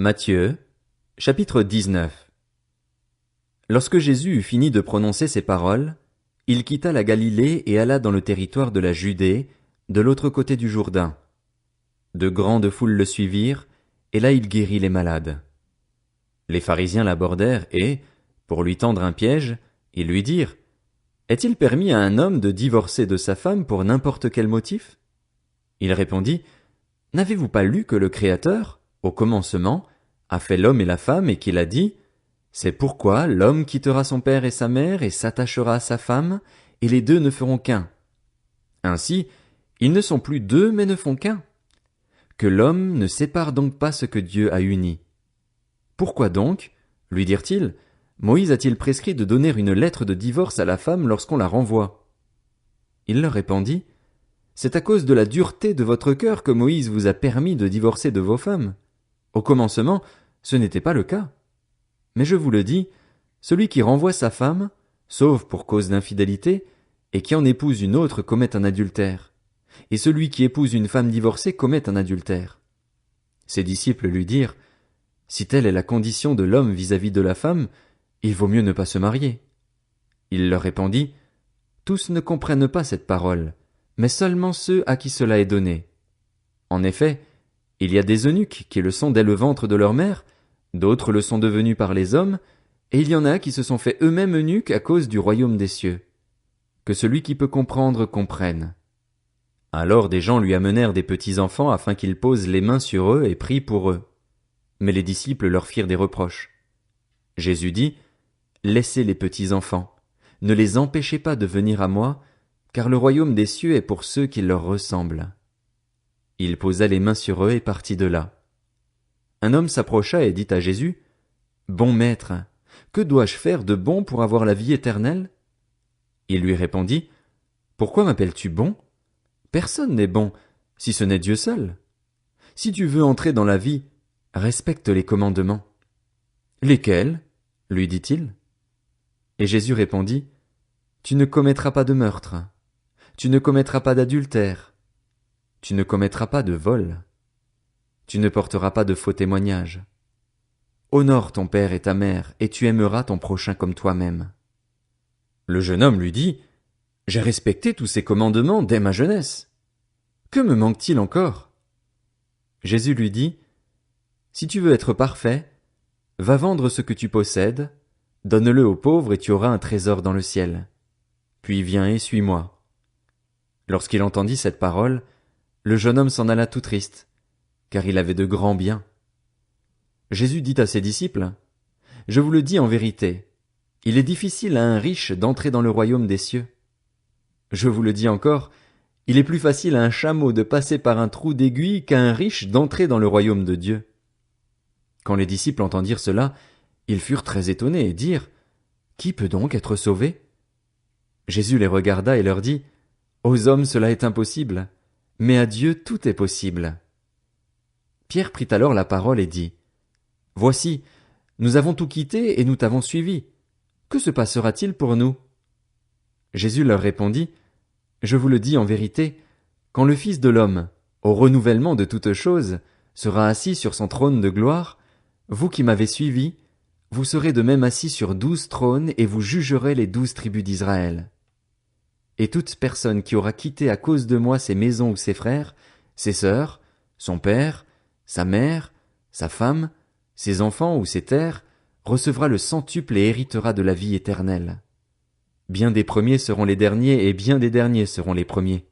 Matthieu, chapitre 19. Lorsque Jésus eut fini de prononcer ces paroles, il quitta la Galilée et alla dans le territoire de la Judée, de l'autre côté du Jourdain. De grandes foules le suivirent, et là il guérit les malades. Les pharisiens l'abordèrent et, pour lui tendre un piège, ils lui dirent: Est-il permis à un homme de divorcer de sa femme pour n'importe quel motif? Il répondit: N'avez-vous pas lu que le Créateur, au commencement, a fait l'homme et la femme et qu'il a dit: C'est pourquoi l'homme quittera son père et sa mère et s'attachera à sa femme, et les deux ne feront qu'un. Ainsi, ils ne sont plus deux mais ne font qu'un. Que l'homme ne sépare donc pas ce que Dieu a uni. Pourquoi donc, lui dirent-ils, Moïse a-t-il prescrit de donner une lettre de divorce à la femme lorsqu'on la renvoie? Il leur répondit: C'est à cause de la dureté de votre cœur que Moïse vous a permis de divorcer de vos femmes. Au commencement, ce n'était pas le cas. Mais je vous le dis, celui qui renvoie sa femme, sauf pour cause d'infidélité, et qui en épouse une autre commet un adultère. Et celui qui épouse une femme divorcée commet un adultère. Ses disciples lui dirent: Si telle est la condition de l'homme vis-à-vis de la femme, il vaut mieux ne pas se marier. Il leur répondit: Tous ne comprennent pas cette parole, mais seulement ceux à qui cela est donné. En effet, il y a des eunuques qui le sont dès le ventre de leur mère, d'autres le sont devenus par les hommes, et il y en a qui se sont fait eux-mêmes eunuques à cause du royaume des cieux. Que celui qui peut comprendre comprenne. Alors des gens lui amenèrent des petits enfants afin qu'il pose les mains sur eux et prie pour eux. Mais les disciples leur firent des reproches. Jésus dit: Laissez les petits enfants, ne les empêchez pas de venir à moi, car le royaume des cieux est pour ceux qui leur ressemblent. Il posa les mains sur eux et partit de là. Un homme s'approcha et dit à Jésus: Bon maître, que dois-je faire de bon pour avoir la vie éternelle? Il lui répondit: Pourquoi m'appelles-tu bon? Personne n'est bon, si ce n'est Dieu seul. Si tu veux entrer dans la vie, respecte les commandements. Lesquels? Lui dit-il. Et Jésus répondit: Tu ne commettras pas de meurtre. Tu ne commettras pas d'adultère. Tu ne commettras pas de vol. Tu ne porteras pas de faux témoignages. Honore ton père et ta mère, et tu aimeras ton prochain comme toi-même. Le jeune homme lui dit: J'ai respecté tous ces commandements dès ma jeunesse. Que me manque-t-il encore? Jésus lui dit: Si tu veux être parfait, va vendre ce que tu possèdes, donne-le aux pauvres et tu auras un trésor dans le ciel. Puis viens et suis-moi. Lorsqu'il entendit cette parole, le jeune homme s'en alla tout triste, car il avait de grands biens. Jésus dit à ses disciples: Je vous le dis en vérité, il est difficile à un riche d'entrer dans le royaume des cieux. Je vous le dis encore, il est plus facile à un chameau de passer par un trou d'aiguille qu'à un riche d'entrer dans le royaume de Dieu. Quand les disciples entendirent cela, ils furent très étonnés et dirent: Qui peut donc être sauvé? Jésus les regarda et leur dit: Aux hommes cela est impossible, mais à Dieu tout est possible. Pierre prit alors la parole et dit: Voici, nous avons tout quitté et nous t'avons suivi. Que se passera-t-il pour nous? Jésus leur répondit: Je vous le dis en vérité, quand le Fils de l'homme, au renouvellement de toutes choses, sera assis sur son trône de gloire, vous qui m'avez suivi, vous serez de même assis sur 12 trônes et vous jugerez les 12 tribus d'Israël. Et toute personne qui aura quitté à cause de moi ses maisons ou ses frères, ses sœurs, son père, sa mère, sa femme, ses enfants ou ses terres, recevra le centuple et héritera de la vie éternelle. Bien des premiers seront les derniers et bien des derniers seront les premiers.